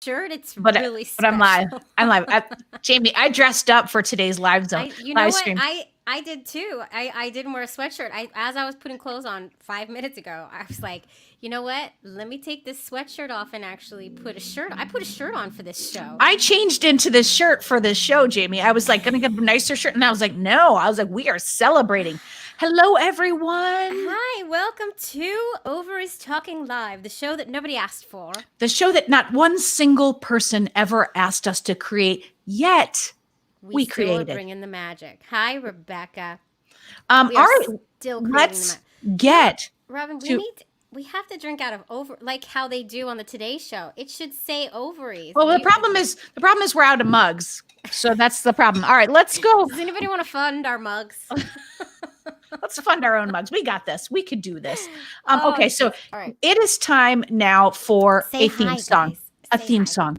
shirt. It's but really but special. I'm live. Jamie, I dressed up for today's live zone. You know live what? stream. I did too. I didn't wear a sweatshirt. As I was putting clothes on 5 minutes ago, I was like, you know what? Let me take this sweatshirt off and actually put a shirt. I put a shirt on for this show. I changed into this shirt for this show, Jamie. I was like, gonna get a nicer shirt, and I was like, no. I was like, we are celebrating. Hello, everyone. Hi, welcome to Ovaries Talking Live, the show that nobody asked for. The show that not one single person ever asked us to create, yet we created. Bringing the magic. Hi, Rebecca. All right, still let's get Robin. We have to drink out of like how they do on the Today Show. It should say ovaries. Well, the problem is we're out of mugs, so that's the problem. All right, let's go. Does anybody want to fund our mugs? Let's fund our own mugs. We got this. We could do this. Okay, so right. It is time now for a theme song. Guys. A theme song.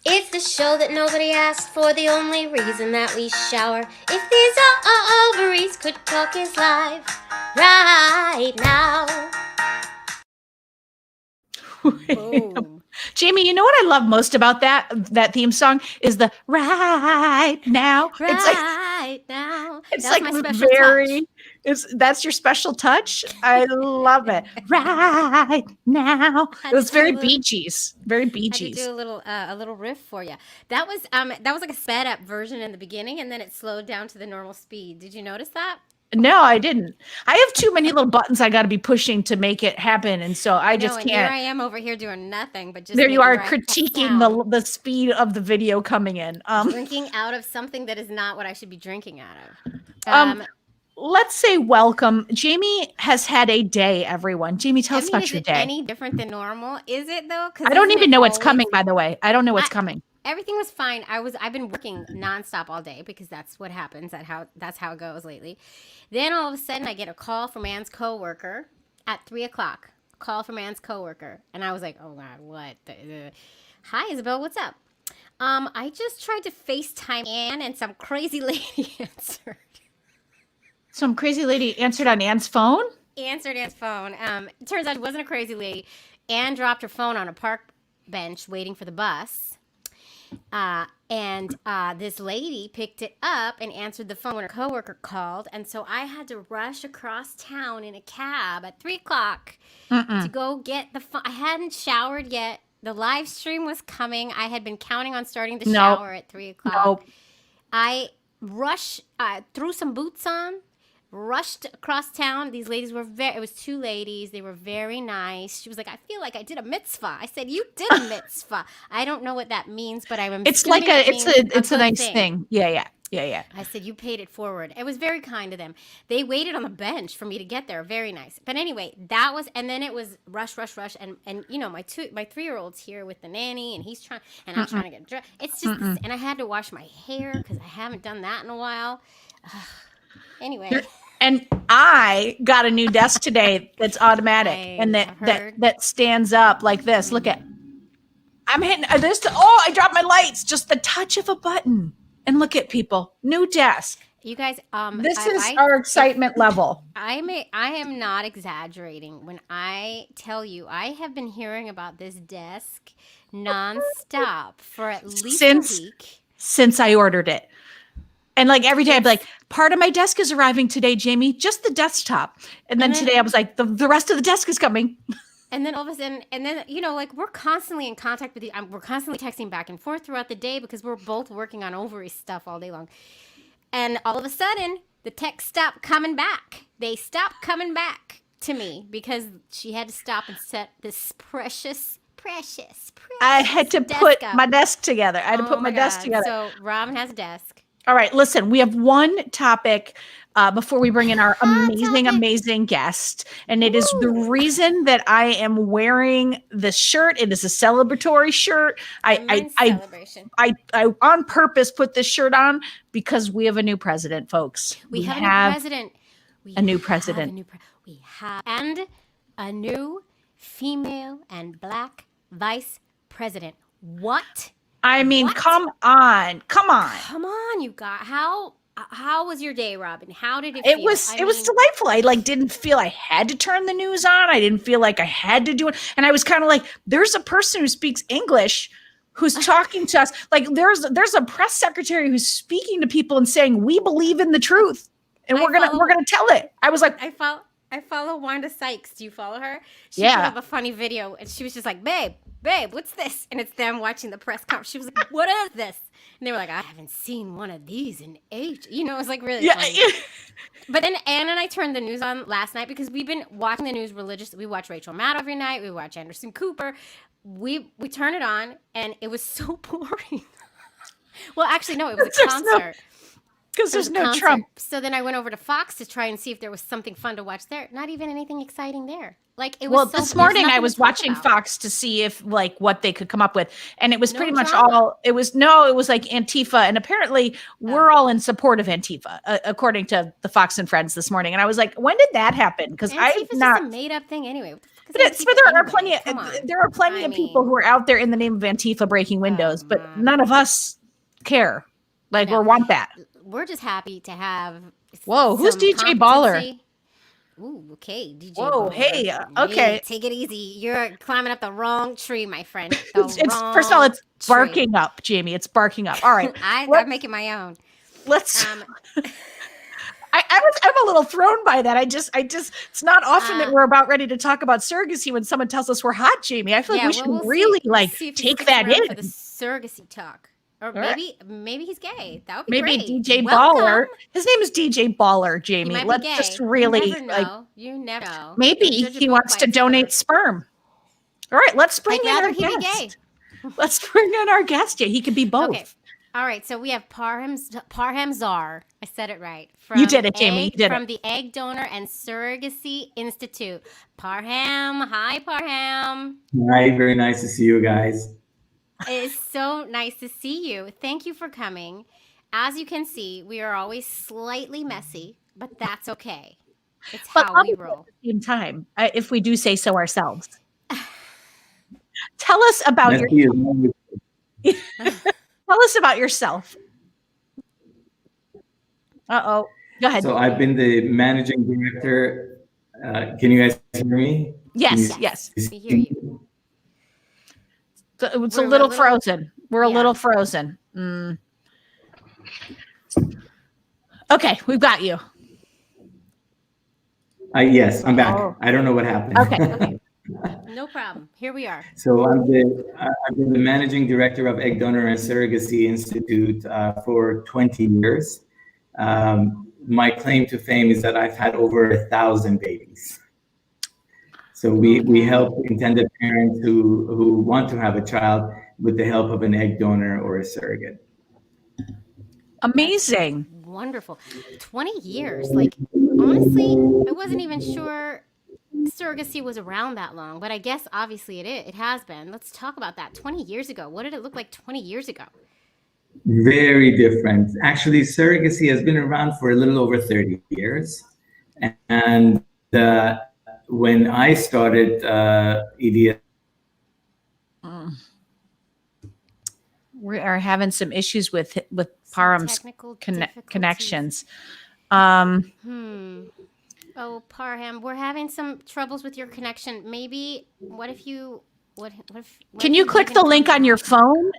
It's the show that nobody asked for, the only reason that we shower. If these ovaries could talk is live right now. Boom. Jamie, you know what I love most about that theme song is the right now. Right now. It's like my special touch. That's your special touch. I love it. Right now. It was very Bee Gees. Very Bee Gees. I had to do a little riff for you. That was like a sped up version in the beginning, and then it slowed down to the normal speed. Did you notice that? No, I didn't. I have too many little buttons I got to be pushing to make it happen, and so I just can't. Here I am over here doing nothing but just. There you are critiquing the speed of the video coming in. Drinking out of something that is not what I should be drinking out of. Let's say welcome. Jamie has had a day, everyone. Jamie, tell us about your day. Any different than normal? Is it though? I don't even know what's coming, by the way. I don't know what's coming. Everything was fine. I've been working nonstop all day because that's what happens. That's how it goes lately. Then all of a sudden I get a call from Anne's coworker at 3:00. Call from Anne's coworker. And I was like, oh God, what? Hi, Isabel, what's up? I just tried to FaceTime Anne and some crazy lady answered. Some crazy lady answered on Anne's phone? Answered Anne's phone. It turns out it wasn't a crazy lady. Anne dropped her phone on a park bench waiting for the bus. And this lady picked it up and answered the phone when her coworker called. And so I had to rush across town in a cab at 3:00 to go get the phone. I hadn't showered yet. The live stream was coming. I had been counting on starting the shower at 3:00. Nope. I rushed, threw some boots on, rushed across town. These ladies were it was two ladies. They were very nice. She was like, I feel like I did a mitzvah. I said, you did a mitzvah. I don't know what that means, but I'm it's like it's a nice thing. Yeah. I said, you paid it forward. It was very kind of them. They waited on the bench for me to get there. Very nice. But anyway, and then it was rush. And you know, my 3-year-old's here with the nanny and I'm trying to get dressed. It's just this, and I had to wash my hair because I haven't done that in a while. Anyway. And I got a new desk today that's automatic and that stands up like this. Look at, I'm hitting this. I dropped my lights. Just the touch of a button. And look at people. New desk. You guys, this is our excitement level. I am not exaggerating when I tell you I have been hearing about this desk nonstop for at least a week. Since I ordered it. And like every day I'd be like, part of my desk is arriving today, Jamie, just the desktop. And then today I was like, the rest of the desk is coming. And then all of a sudden, you know, like we're constantly in contact with you. We're constantly texting back and forth throughout the day because we're both working on ovary stuff all day long. And all of a sudden, the texts stopped coming back. They stopped coming back to me because she had to stop and set this precious I had to put my desk together. I had to put my desk together. So Robin has a desk. All right, listen, we have one topic before we bring in our amazing guest. And it is the reason that I am wearing this shirt. It is a celebratory shirt. I on purpose put this shirt on because we have a new president, folks. We have a new president. We have a new female and black vice president. What? I mean, come on. Come on, you guys. How how was your day, Robin? How did it It feel? was it was delightful. I like didn't feel I had to turn the news on. I didn't feel like I had to do it. And I was kind of like, there's a person who speaks English who's talking to us. Like there's a press secretary who's speaking to people and saying, we believe in the truth. And we're gonna tell it. I was like, I follow Wanda Sykes. Do you follow her? She Yeah. put up a funny video, and she was just like, babe, what's this? And it's them watching the press conference. She was like, what is this? And they were like, I haven't seen one of these in age. You know, it was like really funny. But then Anne and I turned the news on last night because we've been watching the news religiously. We watch Rachel Maddow every night. We watch Anderson Cooper. We turn it on, and it was so boring. Well, actually, no, it was a concert. Because there's no Trump. So then I went over to Fox to try and see if there was something fun to watch there. Not even anything exciting there. Like it was. Well, this morning I was watching Fox to see if like what they could come up with, and it was pretty much all. It was like Antifa, and apparently we're all in support of Antifa, according to the Fox and Friends this morning. And I was like, when did that happen? Because I'm not just a made up thing anyway. But there are plenty of people who are out there in the name of Antifa breaking windows, but none of us care or want that. We're just happy to have. Whoa, who's DJ Baller? Ooh, okay, DJ. Whoa, Baller. hey, okay. Hey, take it easy. You're climbing up the wrong tree, my friend. First of all, it's barking up, Jamie. It's barking up. All right, I'm making my own. Let's. I'm a little thrown by that. I just, it's not often that we're about ready to talk about surrogacy when someone tells us we're hot, Jamie. I feel like we should really take that in for the surrogacy talk. Or maybe he's gay. That would be maybe great. DJ Baller. His name is DJ Baller, Jamie. Let's just really you never know. Maybe he wants to donate sperm. All right, let's bring in our guest. Let's bring in our guest. Yeah, he could be both. Okay. All right, so we have Parham Zar. I said it right. You did it, Jamie. You did from the Egg Donor and Surrogacy Institute. Parham. Hi, Parham. Hi, very nice to see you guys. It is so nice to see you. Thank you for coming. As you can see, we are always slightly messy, but that's okay. It's how we roll. At the same time, if we do say so ourselves. Tell us about Tell us about yourself. Uh-oh. Go ahead. So I've been the managing director. Can you guys hear me? Yes. We hear you. It's a little frozen. We're a little frozen. Okay, we've got you. Yes, I'm back. I don't know what happened. Okay. No problem. Here we are. So I've been the managing director of Egg Donor and Surrogacy Institute for 20 years. My claim to fame is that I've had over 1,000 babies. So we help intended parents who want to have a child with the help of an egg donor or a surrogate. Amazing. That's wonderful. 20 years. Like, honestly, I wasn't even sure surrogacy was around that long, but I guess obviously it has been. Let's talk about that. 20 years ago. What did it look like 20 years ago? Very different. Actually, surrogacy has been around for a little over 30 years. And when I started EDS, we are having some issues with Parham's connections. Oh, Parham, we're having some troubles with your connection. Maybe Can you click the link on your phone,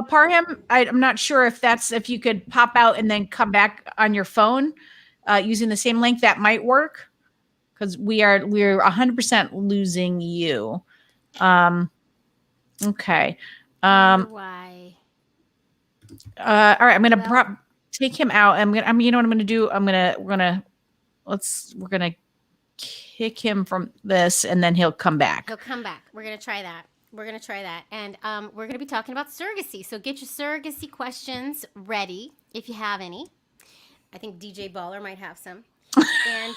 Parham? I'm not sure if you could pop out and then come back on your phone using the same link. That might work. Because we're 100% losing you. Okay. Why? All right. I'm gonna take him out. You know what I'm gonna do? We're gonna kick him from this, and then he'll come back. He'll come back. We're gonna try that. And we're gonna be talking about surrogacy. So get your surrogacy questions ready if you have any. I think DJ Baller might have some. And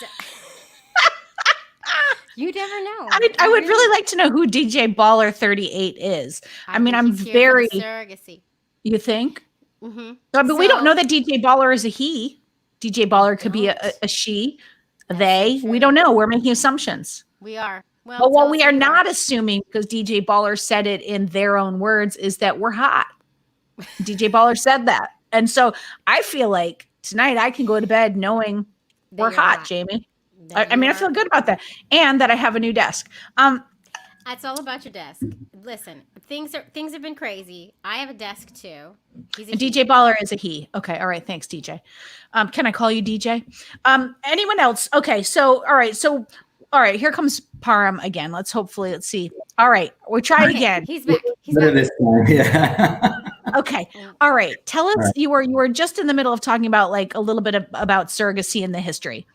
you never know. I would really like to know who DJ Baller 38 is. I'm very surrogacy. You think? Mm-hmm. But we don't know that DJ Baller is a he. DJ Baller could be a she, a they. We don't know. We're making assumptions. We are. Well, what we are not assuming, because DJ Baller said it in their own words, is that we're hot. DJ Baller said that. And so I feel like tonight I can go to bed knowing That we're you're hot, hot. Jamie. That I you mean, I are. feel good about that, and that I have a new desk. It's all about your desk. Listen, things have been crazy. I have a desk too. He's a And he. DJ Baller is a he. Okay, all right, thanks, DJ. Can I call you DJ? Anyone else? Okay, so all right, here comes Parham again. Let's see. All right, we'll try Okay, again. he's back. He's Better back. this time, yeah. Okay. All right. Tell us, All right. you were just in the middle of talking about like a little bit about surrogacy in the history.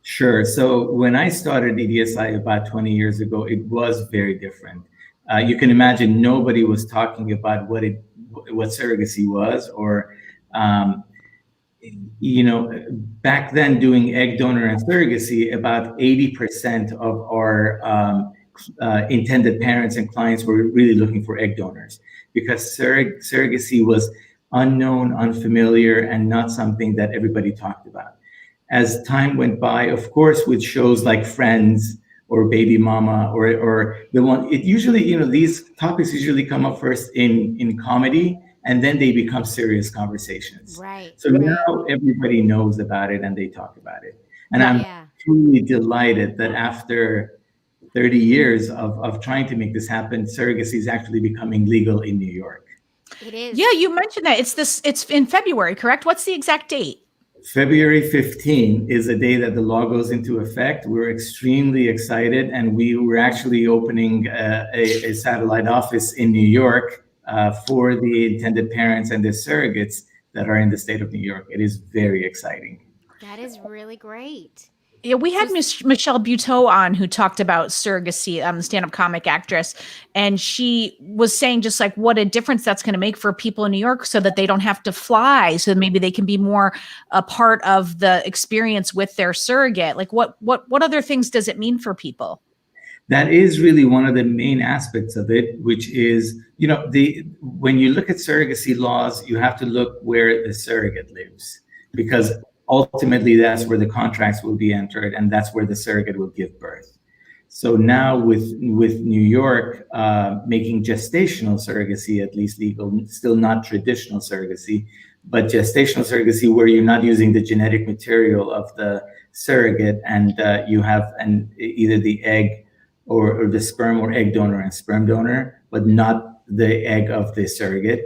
Sure. So when I started EDSI about 20 years ago, it was very different. You can imagine nobody was talking about what surrogacy was, or back then doing egg donor and surrogacy, about 80% of our intended parents and clients were really looking for egg donors, because surrogacy was unknown, unfamiliar, and not something that everybody talked about. As time went by, of course, with shows like Friends or Baby Mama or the one, it usually, these topics usually come up first in comedy, and then they become serious conversations. Right. So now everybody knows about it and they talk about it. And Yeah. I'm truly delighted that after 30 years of trying to make this happen, surrogacy is actually becoming legal in New York. It is. Yeah, you mentioned that. It's in February, correct? What's the exact date? February 15 is the day that the law goes into effect. We're extremely excited, and we were actually opening a satellite office in New York for the intended parents and the surrogates that are in the state of New York. It is very exciting. That is really great. Yeah, we had Michelle Buteau on, who talked about surrogacy, the stand-up comic actress, and she was saying just like what a difference that's going to make for people in New York, so that they don't have to fly, so maybe they can be more a part of the experience with their surrogate. Like what other things does it mean for people? That is really one of the main aspects of it, which is, when you look at surrogacy laws, you have to look where the surrogate lives, because ultimately that's where the contracts will be entered, and that's where the surrogate will give birth. So now with New York making gestational surrogacy at least legal, still not traditional surrogacy, but gestational surrogacy, where you're not using the genetic material of the surrogate, and you have either the egg or the sperm, or egg donor and sperm donor, but not the egg of the surrogate.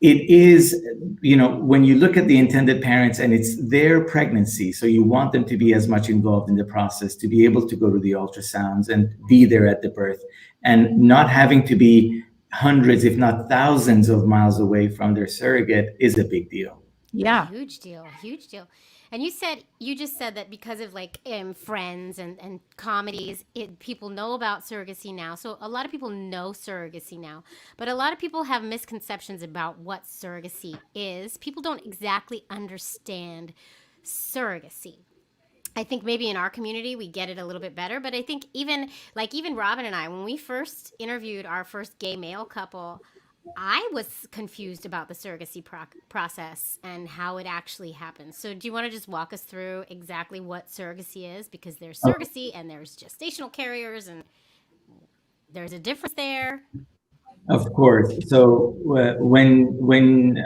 It is, when you look at the intended parents and it's their pregnancy, so you want them to be as much involved in the process, to be able to go to the ultrasounds and be there at the birth, and not having to be hundreds, if not thousands of miles away from their surrogate is a big deal. Yeah. Huge deal. And you just said that because of like Friends and comedies, people know about surrogacy now. So a lot of people know surrogacy now, but a lot of people have misconceptions about what surrogacy is. People don't exactly understand surrogacy. I think maybe in our community we get it a little bit better, but I think even Robin and I, when we first interviewed our first gay male couple, I was confused about the surrogacy process and how it actually happens. So do you want to just walk us through exactly what surrogacy is? Because there's surrogacy and there's gestational carriers, and there's a difference there. Of course. So when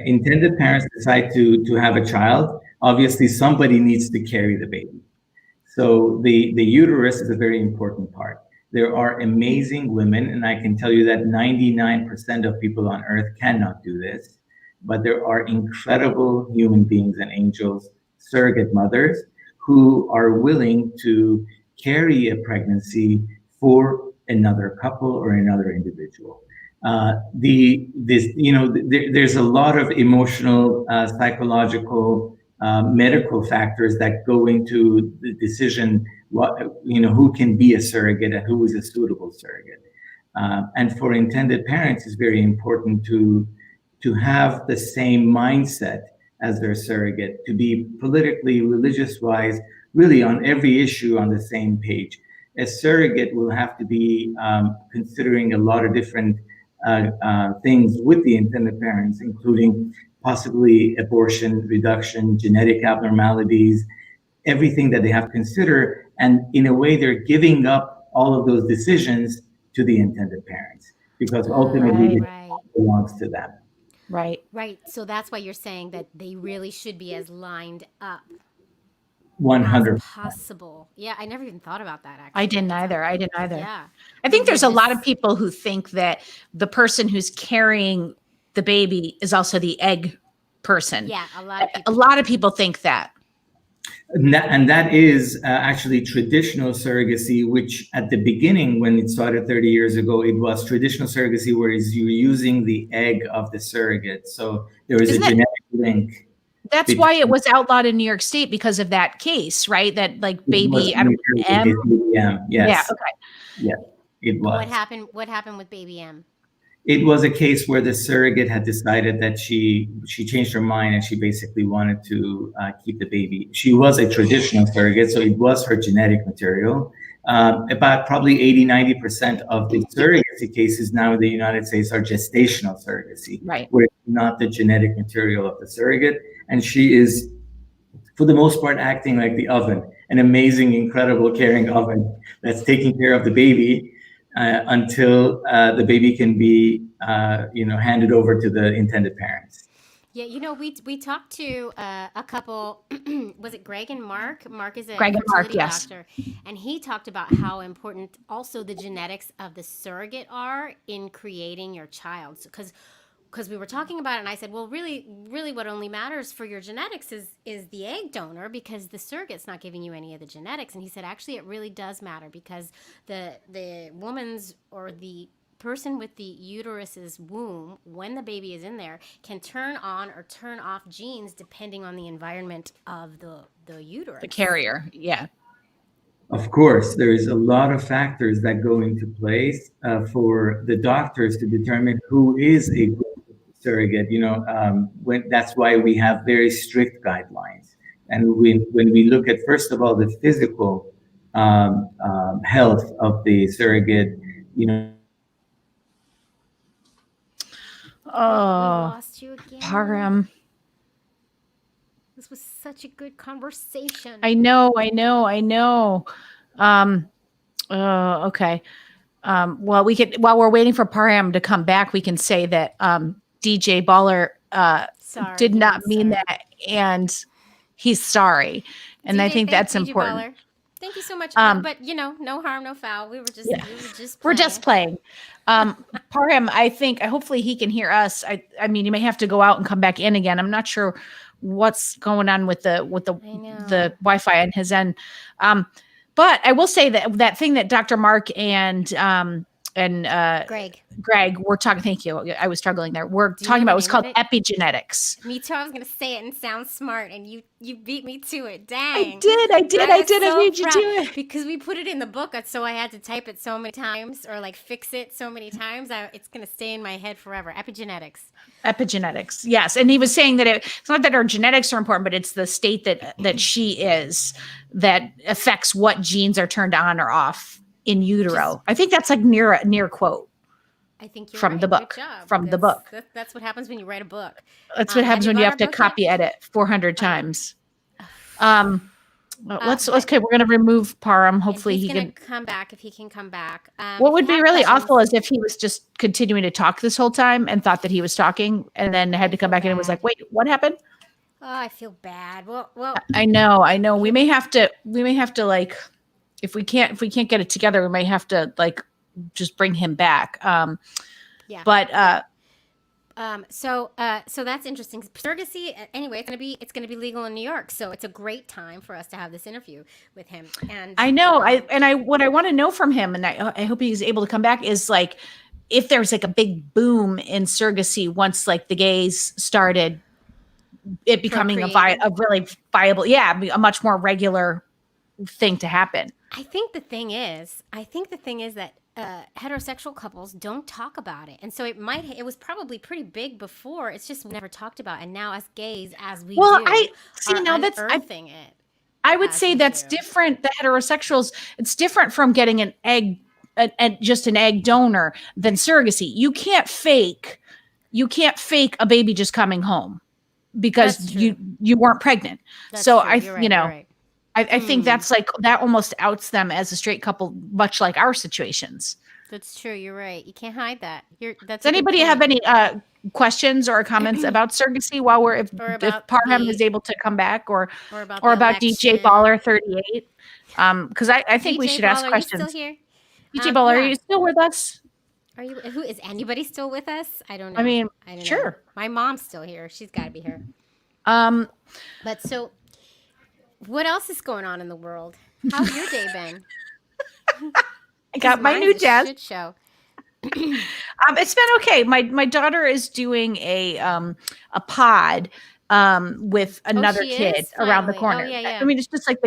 intended parents decide to have a child, obviously somebody needs to carry the baby. So the uterus is a very important part. There are amazing women, and I can tell you that 99% of people on earth cannot do this, but there are incredible human beings and angels, surrogate mothers, who are willing to carry a pregnancy for another couple or another individual. There's a lot of emotional, psychological, medical factors that go into the decision, who can be a surrogate and who is a suitable surrogate. And for intended parents, it's very important to have the same mindset as their surrogate, to be politically, religious-wise, really on every issue on the same page. A surrogate will have to be considering a lot of different things with the intended parents, including possibly abortion, reduction, genetic abnormalities, everything that they have to consider. And in a way, they're giving up all of those decisions to the intended parents, because ultimately it belongs to them. Right. Right. So that's why you're saying that they really should be as lined up as 100. possible. Yeah, I never even thought about that I actually. didn't That's either. I didn't either. yeah. I But think there's with a lot of this, people who think that the person who's carrying the baby is also the egg person. yeah, a lot of A people do. lot of people think that. And that is actually traditional surrogacy, which at the beginning, when it started 30 years ago, it was traditional surrogacy, whereas you're using the egg of the surrogate. So there is a Isn't that genetic link. That's why it was outlawed in New York State because of that case, right? That like It was baby, I don't the M. case with M. Yeah. Yes. Okay. Yeah, it What was. happened? What happened with baby M? It was a case where the surrogate had decided that she changed her mind and she basically wanted to keep the baby. She was a traditional surrogate, so it was her genetic material. About probably 80-90% of the surrogacy cases now in the United States are gestational surrogacy, Right. where it's not the genetic material of the surrogate. And she is, for the most part, acting like the oven, an amazing, incredible, caring oven that's taking care of the baby until the baby can be, handed over to the intended parents. Yeah, we talked to a couple. Was it Greg and Mark? Mark is a Greg and Mark, fertility yes. doctor, and he talked about how important also the genetics of the surrogate are in creating your child. Because we were talking about it, and I said, well, really, what only matters for your genetics is the egg donor, because the surrogate's not giving you any of the genetics. And he said, actually, it really does matter, because the woman's or the person with the uterus's womb, when the baby is in there, can turn on or turn off genes depending on the environment of the uterus. The carrier. Yeah. Of course, there is a lot of factors that go into place for the doctors to determine who is a good surrogate. That's why we have very strict guidelines. And when we look at, first of all, the physical health of the surrogate, We lost you again. Parham. This was such a good conversation. I know. Okay. Well, while we're waiting for Parham to come back, we can say that DJ Baller did not mean that, and he's sorry. And I think that's important. Baller. Thank you so much. But no harm, no foul. We were just playing. Parham, hopefully he can hear us. I mean, you may have to go out and come back in again. I'm not sure what's going on with the Wi-Fi on his end. But I will say that thing that Dr. Mark and Greg were talking. Thank you. I was struggling there. We're talking about what's called epigenetics. Me too. I was going to say it and sound smart, and you beat me to it. Dang. I did. I made you do it because we put it in the book, so I had to type it so many times or fix it so many times. It's going to stay in my head forever. Epigenetics. Yes. And he was saying that it's not that our genetics are important, but it's the state that she is that affects what genes are turned on or off in utero. I think that's near quote. I think you're from right. the book. Good job. From the book. That's what happens when you write a book. That's what happens when you have to copy edit 400 times. Let's okay. We're going to remove Parham. Hopefully he can come back if he can come back. What would be really awful is if he was just continuing to talk this whole time and thought that he was talking, and then had to come back in and was like, "Wait, what happened?" Oh, I feel bad. Well, I know. We may have to if we can't get it together, we may have to just bring him back. Yeah. But so that's interesting. Surrogacy, anyway, it's gonna be legal in New York, so it's a great time for us to have this interview with him. And I know, what I want to know from him, and I hope he's able to come back, is if there's a big boom in surrogacy once the gays started it becoming a really viable, a much more regular thing to happen. I think the thing is that heterosexual couples don't talk about it, and so it was probably pretty big before. It's just never talked about, and now as gays, as we unearthing it. I would say that's different. The heterosexuals, it's different from getting an egg, just an egg donor, than surrogacy. You can't fake a baby just coming home because you weren't pregnant. That's so true. I think that's that almost outs them as a straight couple, much like our situations. That's true. You're right. You can't hide that. That's Does a good anybody have point. any questions or comments about surrogacy while Or if about Parham is able to come back, or about the about DJ election. Baller 38? Because I think we DJ should ask Ball, are you still questions. here? DJ Baller, are Yeah. you still with us? Are you? Who is anybody still with us? I don't I know. mean, I don't know. sure. My mom's still here. She's got to be here. Um, But so, what else is going on in the world? How's your day been? I got my new Mine's a desk. shit show. It's been okay. My daughter is doing a pod with another she kid is? around the Finally. Oh, corner. yeah, yeah. I mean, it's just like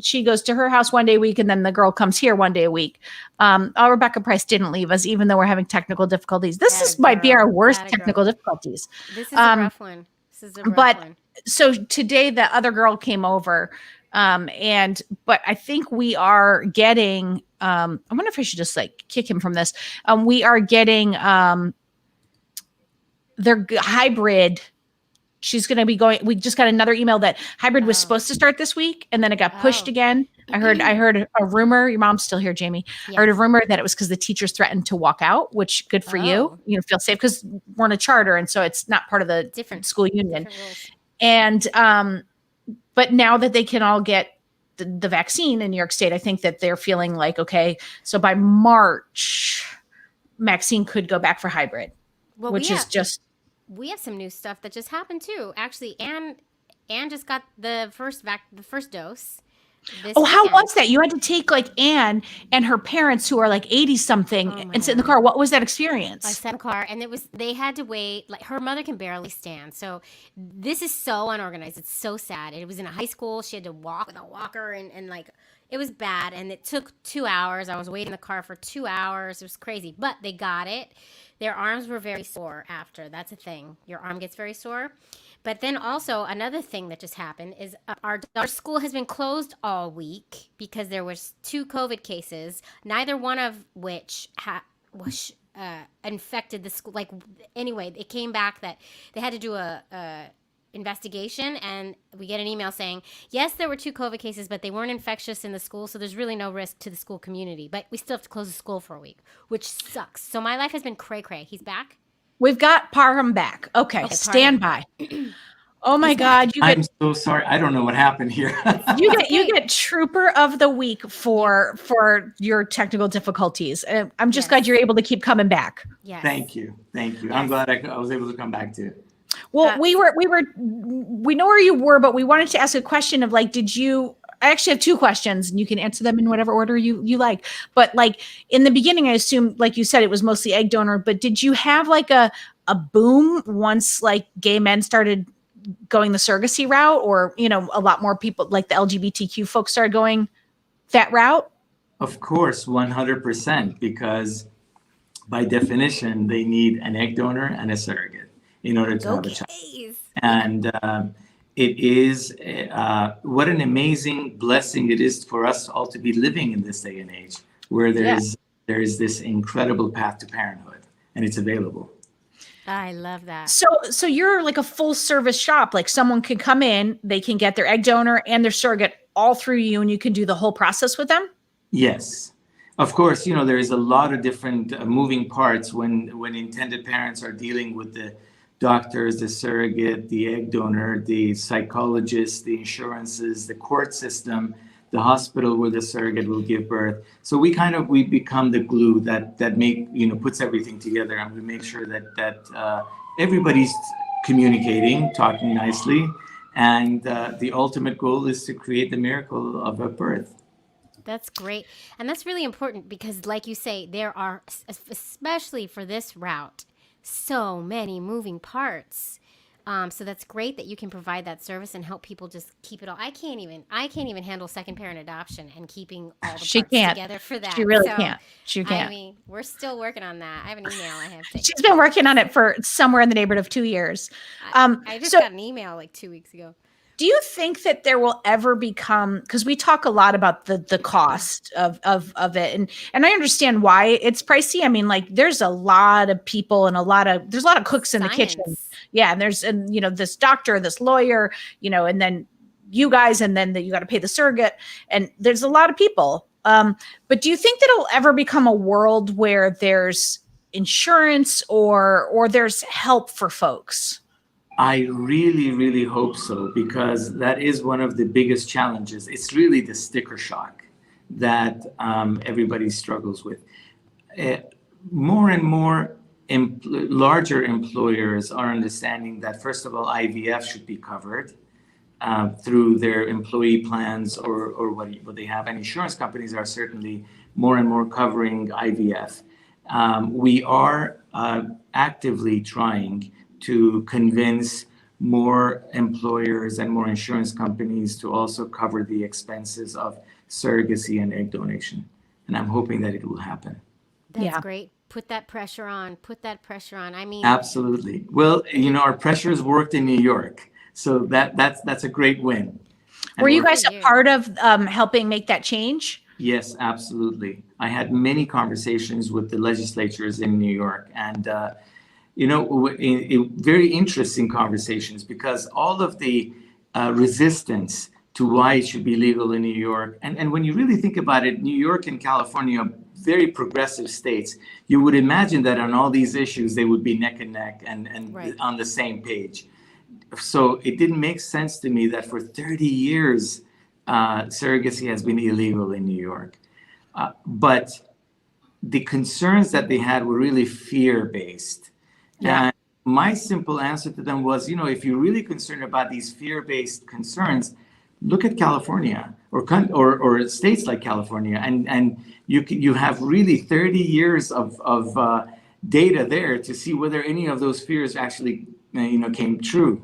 she goes to her house one day a week, and then the girl comes here one day a week. Rebecca Price didn't leave us, even though we're having technical difficulties. This might be our worst technical difficulties. This is a rough one. This is a rough one. So today the other girl came over, but I think we are getting, I wonder if I should just like kick him from this. We are getting, their hybrid. She's going to be going. We just got another email that hybrid was supposed to start this week, and then it got pushed again. I heard a rumor. Your mom's still here, Jamie. I heard a rumor that it was because the teachers threatened to walk out, which good for you. You know, feel safe because we're in a charter, and so it's not part of the different school union. And but now that they can all get the vaccine in New York State, I think that they're feeling like, okay, so by March, Maxine could go back for hybrid, which is just. We have some new stuff that just happened too. Actually, Anne just got the first dose. How was that? You had to take like Anne and her parents, who are like 80 something, and sit in the car. What was that experience? I sat in the car, and they had to wait. Like, her mother can barely stand. So this is so unorganized. It's so sad. It was in a high school. She had to walk with a walker, and like, it was bad. And it took 2 hours. I was waiting in the car for 2 hours. It was crazy, but they got it. Their arms were very sore after. That's a thing. Your arm gets very sore. But then also another thing that just happened is our school has been closed all week because there was 2 COVID cases, neither one of which was infected the school. Like, anyway, it came back that they had to do a investigation, and we get an email saying, yes, there were 2 COVID cases, but they weren't infectious in the school, so there's really no risk to the school community. But we still have to close the school for a week, which sucks. So my life has been cray-cray. He's back? We've got Parham back. Okay, stand by. Oh my God! I'm so sorry. I don't know what happened here. you get Trooper of the Week for your technical difficulties. I'm just glad you're able to keep coming back. Yes. Thank you. Yes. I'm glad I was able to come back too. Well, we know where you were, but we wanted to ask a question of like, I actually have 2 questions, and you can answer them in whatever order you like. But like in the beginning, I assume, like you said, it was mostly egg donor, but did you have like a boom once like gay men started going the surrogacy route, or, you know, a lot more people like the LGBTQ folks started going that route? Of course, 100%, because by definition, they need an egg donor and a surrogate in order to have a child. And it is what an amazing blessing it is for us all to be living in this day and age, where there is this incredible path to parenthood, and it's available. I love that. So you're like a full service shop. Like, someone can come in, they can get their egg donor and their surrogate all through you, and you can do the whole process with them? Yes. Of course, you know, there is a lot of different moving parts when intended parents are dealing with the doctors, the surrogate, the egg donor, the psychologist, the insurances, the court system, the hospital where the surrogate will give birth. So we become the glue that puts everything together, and we make sure that everybody's communicating, talking nicely, and the ultimate goal is to create the miracle of a birth. That's great. And that's really important because, like you say, there are, especially for this route, so many moving parts. So that's great that you can provide that service and help people just keep it all. I can't even handle second parent adoption and keeping all the parts together for that. She really can't. She can't. I mean, we're still working on that. I have an email I have to. She's been working on it for somewhere in the neighborhood of 2 years. I just got an email like 2 weeks ago. Do you think that there will ever become, because we talk a lot about the cost of it, and I understand why it's pricey. I mean, like, there's a lot of people and there's a lot of cooks in the kitchen. Yeah. And you know, this doctor, this lawyer, you know, and then you guys, and then you got to pay the surrogate, and there's a lot of people. But do you think that it'll ever become a world where there's insurance or there's help for folks? I really, really hope so, because that is one of the biggest challenges. It's really the sticker shock that everybody struggles with. Uh, More and more larger employers are understanding that, first of all, IVF should be covered through their employee plans or what they have. And insurance companies are certainly more and more covering IVF. We are actively trying to convince more employers and more insurance companies to also cover the expenses of surrogacy and egg donation. And I'm hoping that it will happen. That's Yeah. great. Put that pressure on. Put that pressure on. I mean, Absolutely. Well, our pressures worked in New York, so that's a great win. And Were you we're- guys a part of helping make that change? Yes, absolutely. I had many conversations with the legislatures in New York, and very interesting conversations, because all of the resistance to why it should be legal in New York, and when you really think about it, New York and California are very progressive states. You would imagine that on all these issues they would be neck and neck and Right. on the same page. So it didn't make sense to me that for 30 years surrogacy has been illegal in New York. But the concerns that they had were really fear-based. Yeah. And my simple answer to them was, if you're really concerned about these fear-based concerns, look at California or states like California, and you have really 30 years of data there to see whether any of those fears actually came true.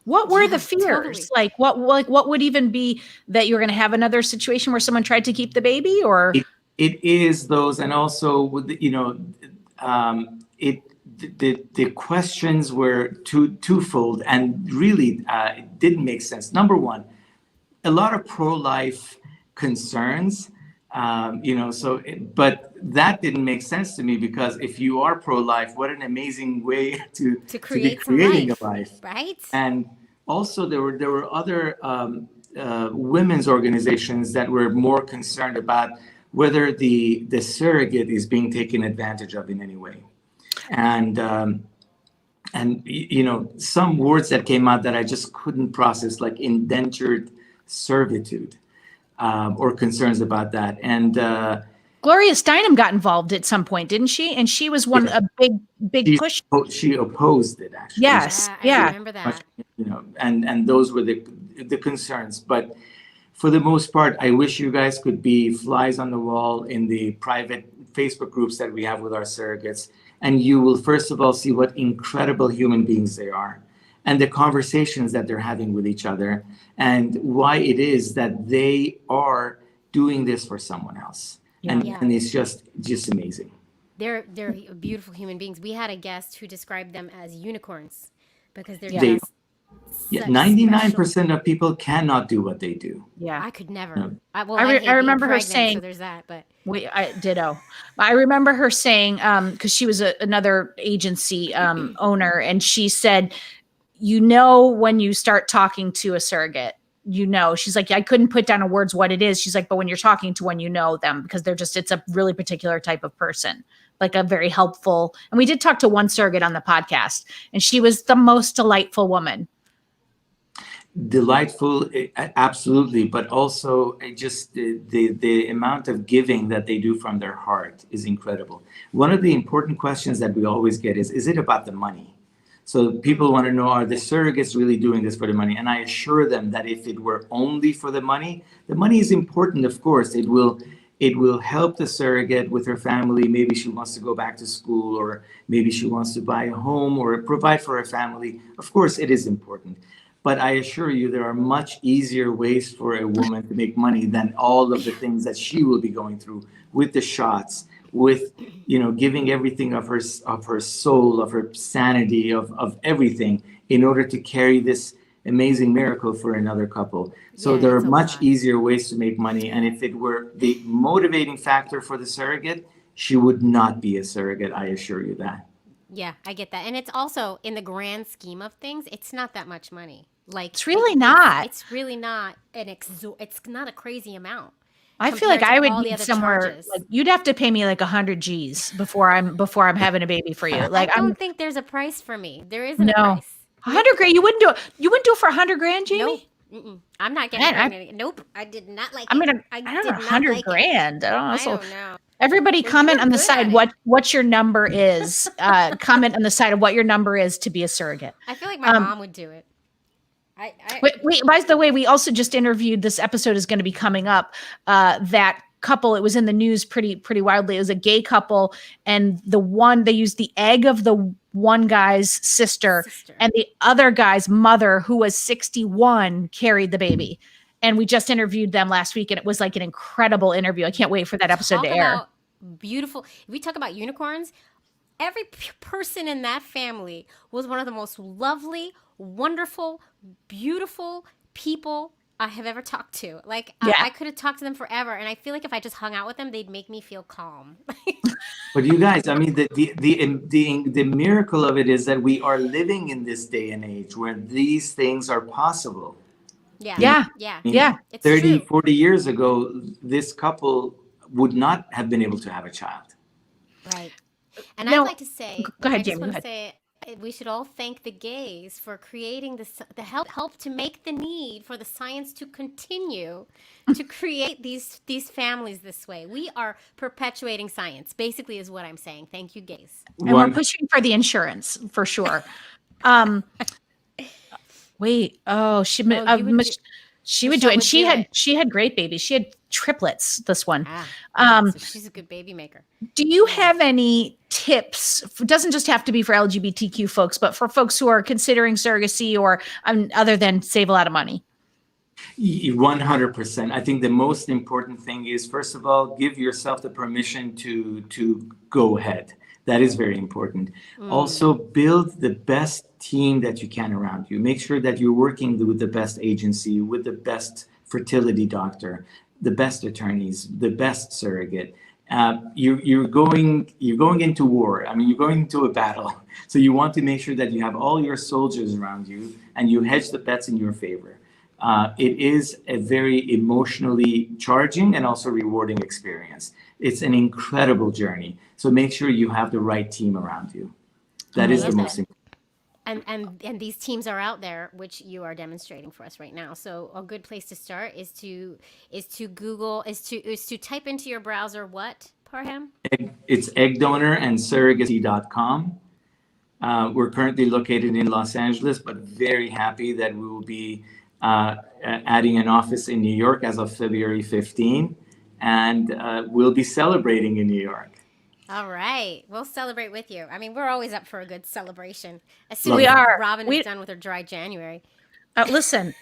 What were Yeah, the fears? totally. What would even be that you're going to have another situation where someone tried to keep the baby, or It is those, and also with the questions were twofold, and really it didn't make sense. Number one, a lot of pro-life concerns, but that didn't make sense to me, because if you are pro-life, what an amazing way to be create some creating life, a life. right? And also there were other women's organizations that were more concerned about whether the surrogate is being taken advantage of in any way. And some words that came out that I just couldn't process, like indentured servitude, or concerns about that. And Gloria Steinem got involved at some point, didn't she? And she was a big push. she opposed it, actually. Yes. I Yeah. remember that. And those were the concerns. But for the most part, I wish you guys could be flies on the wall in the private Facebook groups that we have with our surrogates. And you will, first of all, see what incredible human beings they are, and the conversations that they're having with each other, and why it is that they are doing this for someone else. Yeah. And it's just amazing. They're beautiful human beings. We had a guest who described them as unicorns because they're They- just Yeah, such 99% of people cannot do what they do. Yeah. I could never. No. I I hate remember being her pregnant, saying- so there's that. But Ditto. I remember her saying, because she was another agency owner, and she said, when you start talking to a surrogate, she's like, I couldn't put down in words what it is. She's like, but when you're talking to one, them, because it's a really particular type of person, like a very helpful. And we did talk to one surrogate on the podcast, and she was the most delightful woman. Delightful, absolutely, but also just the amount of giving that they do from their heart is incredible. One of the important questions that we always get is it about the money? So people want to know, are the surrogates really doing this for the money? And I assure them that if it were only for the money is important, of course. It will help the surrogate with her family. Maybe she wants to go back to school, or maybe she wants to buy a home or provide for her family. Of course, it is important. But I assure you, there are much easier ways for a woman to make money than all of the things that she will be going through with the shots, with giving everything of her soul, of her sanity, of everything, in order to carry this amazing miracle for another couple. So Yeah, there are it's a much lot. easier ways to make money. And if it were the motivating factor for the surrogate, she would not be a surrogate. I assure you that. yeah, I get that. And it's also, in the grand scheme of things, it's not that much money. Like, It's really not. It's really not it's not a crazy amount. I feel like compared to I would all the need other somewhere charges. like you'd have to pay me like 100 G's before I'm having a baby for you. Like I don't I'm think there's a price for me. There isn't a no price. 100 grand. You wouldn't do it. You wouldn't do it for 100 grand, Nope. Jamie? I'm not getting Man, pregnant again. Nope. I did not like I it. mean, I I don't did know, not 100 like it. grand. I don't know. I So don't know. everybody Well, comment you're on the good side at it. what your number is. Comment on the side of what your number is to be a surrogate. I feel like my mom would do it. Wait, by the way, we also just interviewed, this episode is going to be coming up, that couple. It was in the news pretty wildly. It was a gay couple, and they used the egg of the one guy's sister, and the other guy's mother, who was 61, carried the baby. And we just interviewed them last week, and it was like an incredible interview. I can't wait for that episode to air. Beautiful. If we talk about unicorns, every person in that family was one of the most lovely, wonderful, beautiful people I have ever talked to. Like, yeah. I could have talked to them forever, and I feel like if I just hung out with them, they'd make me feel calm. But you guys, I mean, the miracle of it is that we are living in this day and age where these things are possible. Yeah. I mean, It's 30, true. 40 years ago, this couple would not have been able to have a child. Right. And I'd like to say, go ahead, I just Jamie, want to say, we should all thank the gays for creating the help to make the need for the science to continue to create these families this way. We are perpetuating science, basically, is what I'm saying. Thank you, gays. And we're pushing for the insurance for sure. Wait, she would do it. And she had great babies. She had triplets, this one. So she's a good baby maker. Do you have any tips? It doesn't just have to be for LGBTQ folks, but for folks who are considering surrogacy or other than save a lot of money? 100%. I think the most important thing is, first of all, give yourself the permission to go ahead. That is very important. Also, build the best team that you can around you. Make sure that you're working with the best agency, with the best fertility doctor, the best attorneys, the best surrogate. You're going into war. I mean, you're going into a battle. So you want to make sure that you have all your soldiers around you and you hedge the bets in your favor. It is a very emotionally charging and also rewarding experience. It's an incredible journey. So make sure you have the right team around you. That is the most important. And these teams are out there, which you are demonstrating for us right now. So a good place to start is to Google, is to type into your browser what, Parham? It's egg donor and surrogacy.com. We're currently located in Los Angeles, but very happy that we will be adding an office in New York as of February 15, and we'll be celebrating in New York. All right. We'll celebrate with you. I mean, we're always up for a good celebration. As soon We as are. Robin is done with her dry January. Listen,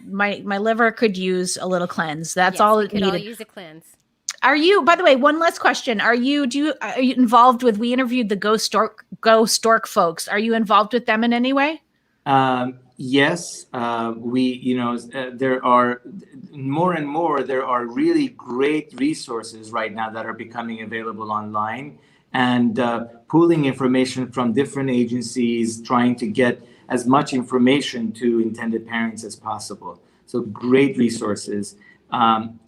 my liver could use a little cleanse. That's all it needed. All use a cleanse. Are you, by the way, one last question. Are you involved with, we interviewed the Go Stork folks. Are you involved with them in any way? Yes, there are more and more, there are really great resources right now that are becoming available online, and pooling information from different agencies, trying to get as much information to intended parents as possible. So great resources.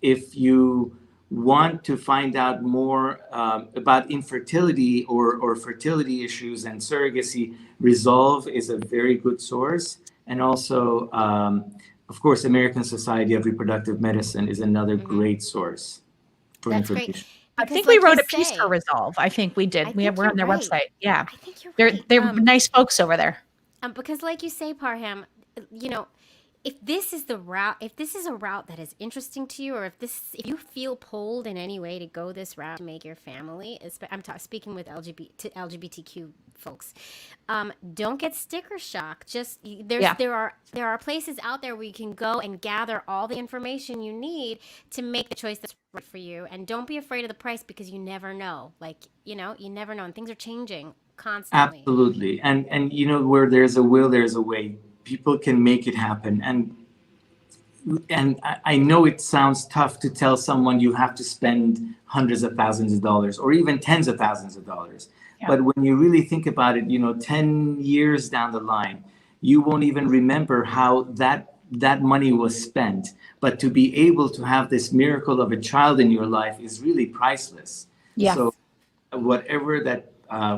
If you want to find out more about infertility or fertility issues and surrogacy, Resolve is a very good source. And also, of course, American Society of Reproductive Medicine is another great source for information. Great. I think we wrote a piece for Resolve. I think we did. We're on their website. Yeah. I think you're right. They're nice folks over there. Because like you say, Parham, if this is a route that is interesting to you, or if you feel pulled in any way to go this route to make your family, I'm speaking with LGBTQ folks, don't get sticker shock. Just there are places out there where you can go and gather all the information you need to make the choice that's right for you. And don't be afraid of the price, because you never know. You never know, and things are changing constantly. Absolutely, and where there's a will, there's a way. People can make it happen. And I know it sounds tough to tell someone you have to spend hundreds of thousands of dollars or even tens of thousands of dollars. Yeah. But when you really think about it, 10 years down the line, you won't even remember how that that money was spent. But to be able to have this miracle of a child in your life is really priceless. Yeah. So whatever that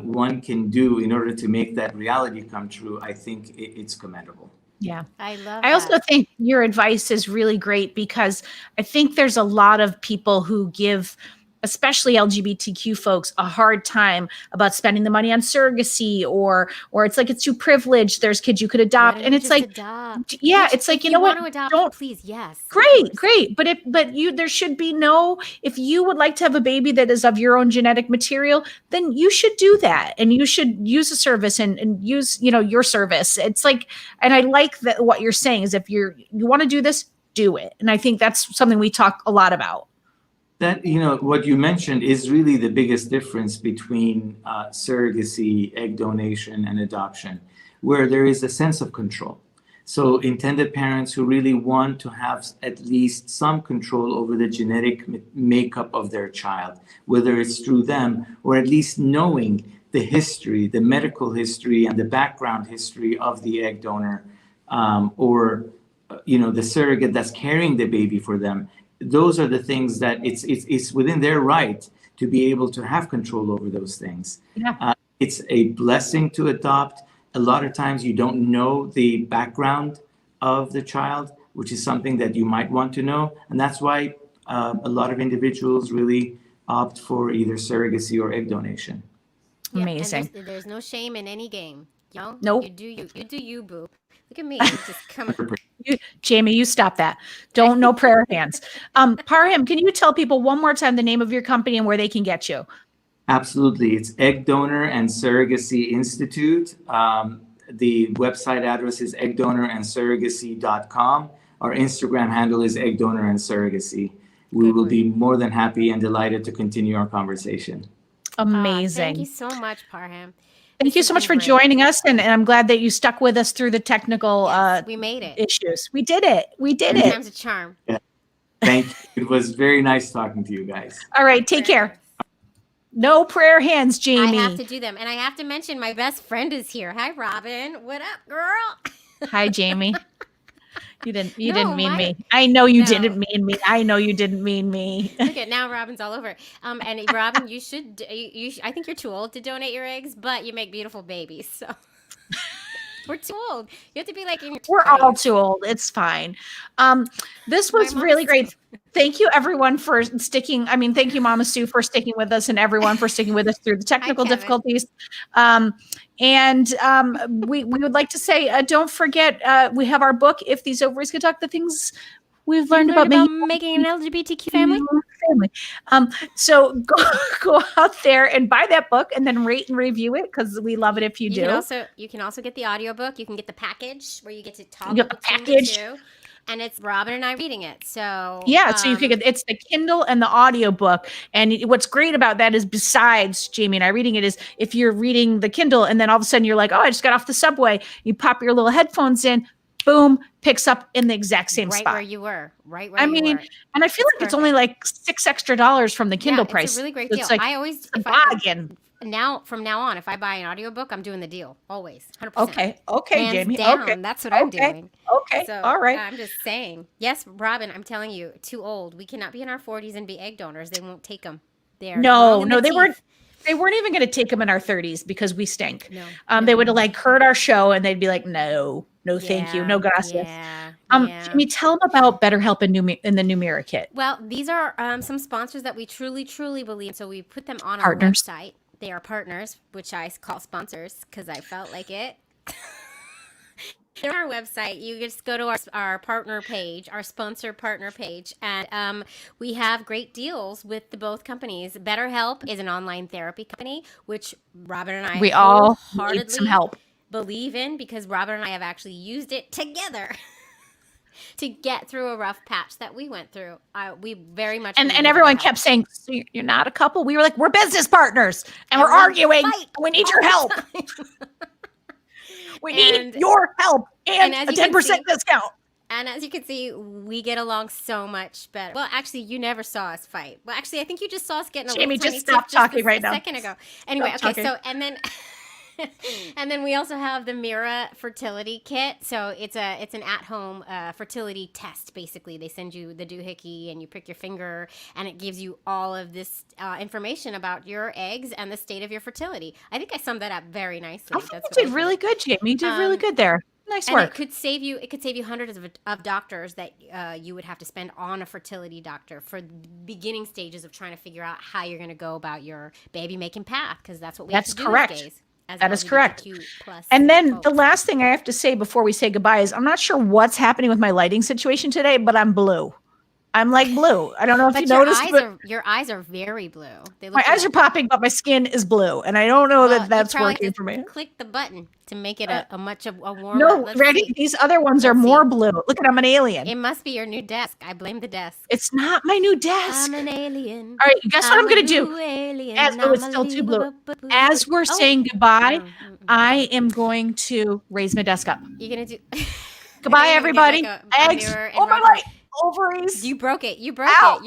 one can do in order to make that reality come true, I think it's commendable. Yeah. I love I also that. think your advice is really great because I think there's a lot of people who give, especially LGBTQ folks, a hard time about spending the money on surrogacy, or it's like it's too privileged. There's kids you could Why adopt, don't and you it's just like, adopt? yeah, Which, it's like, if you you know what? want to adopt, Don't. please, yes. of Great, course. great. But there should be no, if you would like to have a baby that is of your own genetic material, then you should do that. And you should use a service and use, your service. It's like, and I like that what you're saying is if you want to do this, do it. And I think that's something we talk a lot about. That, what you mentioned is really the biggest difference between surrogacy, egg donation, and adoption, where there is a sense of control. So intended parents who really want to have at least some control over the genetic makeup of their child, whether it's through them or at least knowing the history, the medical history and the background history of the egg donor, or the surrogate that's carrying the baby for them. Those are the things that it's within their right to be able to have control over those things. Yeah. It's a blessing to adopt. A lot of times you don't know the background of the child, which is something that you might want to know. And that's why a lot of individuals really opt for either surrogacy or egg donation. Yeah, Amazing. And there's no shame in any game. Nope. You do you, boo. Look at me, just coming. Jamie, you stop that. No prayer hands. Parham, can you tell people one more time the name of your company and where they can get you? Absolutely. It's Egg Donor and Surrogacy Institute. The website address is eggdonorandsurrogacy.com. Our Instagram handle is Egg Donor and Surrogacy. We will be more than happy and delighted to continue our conversation. Amazing. Thank you so much, Parham. Thank you so much for joining us, and I'm glad that you stuck with us through the technical we made it. issues. We did it. Time's a charm. Yeah. Thank you. It was very nice talking to you guys. All right, take care. No prayer hands, Jamie. I have to do them, and I have to mention my best friend is here. Hi, Robin. What up, girl? Hi, Jamie. You didn't mean me. I know you didn't mean me. I know you didn't mean me. Okay, now Robin's all over. And Robin, you should. I think you're too old to donate your eggs, but you make beautiful babies. So we're too old. You have to be like in your 20s. We're all too old. It's fine. This was really great. Thank you, everyone, for sticking. I mean, thank you, Mama Sue, for sticking with us, and everyone for sticking with us through the technical difficulties. We would like to say, don't forget, we have our book, If These Ovaries Could, the things we've learned about making an LGBTQ family. So go out there and buy that book, and then rate and review it, because we love it if you do. You can also get the audiobook. You can get the package where you get to talk. You get the package. And it's Robin and I reading it. So yeah, so you can get it's the Kindle and the audiobook. And what's great about that is, besides Jamie and I reading it, is if you're reading the Kindle and then all of a sudden you're like, oh, I just got off the subway, you pop your little headphones in, boom, picks up in the exact same spot. Right where you were. And I feel like it's only like $6 extra from the Kindle price. It's a really great deal. Like, I always from now on, if I buy an audiobook, I'm doing the deal. Always. 100%. Okay, Hands Jamie. down. Okay. That's what I'm doing. Okay. So, all right. I'm just saying. Yes, Robin, I'm telling you, too old. We cannot be in our 40s and be egg donors. They won't take them. They weren't even going to take them in our 30s because we stink. No. They would have like heard our show and they'd be like, no, thank you. No gracias. Jamie, tell them about BetterHelp in the new Mira Kit. Well, these are some sponsors that we truly, truly believe in. So we put them on our website. They are partners, which I call sponsors because I felt like it. On our website, you just go to our partner page, our sponsor partner page, and we have great deals with both companies. BetterHelp is an online therapy company, which Robin and I all need some help. Believe in, because Robin and I have actually used it together to get through a rough patch that we went through. We very much and everyone kept saying, so you're not a couple. We were like, we're business partners and we're arguing. We need your help. We need your help and a 10% discount. And as you can see, we get along so much better. Well, actually, you never saw us fight. Well, actually, I think you just saw us getting a Jamie, little just stop talking right now. A second ago. Anyway, stop okay, talking. so, and then... And then we also have the Mira Fertility Kit. So it's an at-home fertility test. Basically, they send you the doohickey and you prick your finger, and it gives you all of this information about your eggs and the state of your fertility. I think I summed that up very nicely. I think you did really good, Jamie. You did really good there. Nice and work. it could save you hundreds of doctors that you would have to spend on a fertility doctor for the beginning stages of trying to figure out how you're going to go about your baby making path, because that's what we have to do these days. That is correct. And then the last thing I have to say before we say goodbye is I'm not sure what's happening with my lighting situation today, but I'm blue. I'm like blue. I don't know if you noticed, but your eyes are very blue. My eyes are popping, but my skin is blue, and I don't know that that's working for me. Click the button to make it a much warmer. No, ready? These other ones are more blue. Look at, I'm an alien. It must be your new desk. I blame the desk. It's not my new desk. I'm an alien. All right, guess what I'm gonna do? It's still too blue. As we're saying goodbye, I am going to raise my desk up. You're gonna do. Goodbye, everybody. Eggs. Oh my light. Ovaries. You broke it. Ow. It.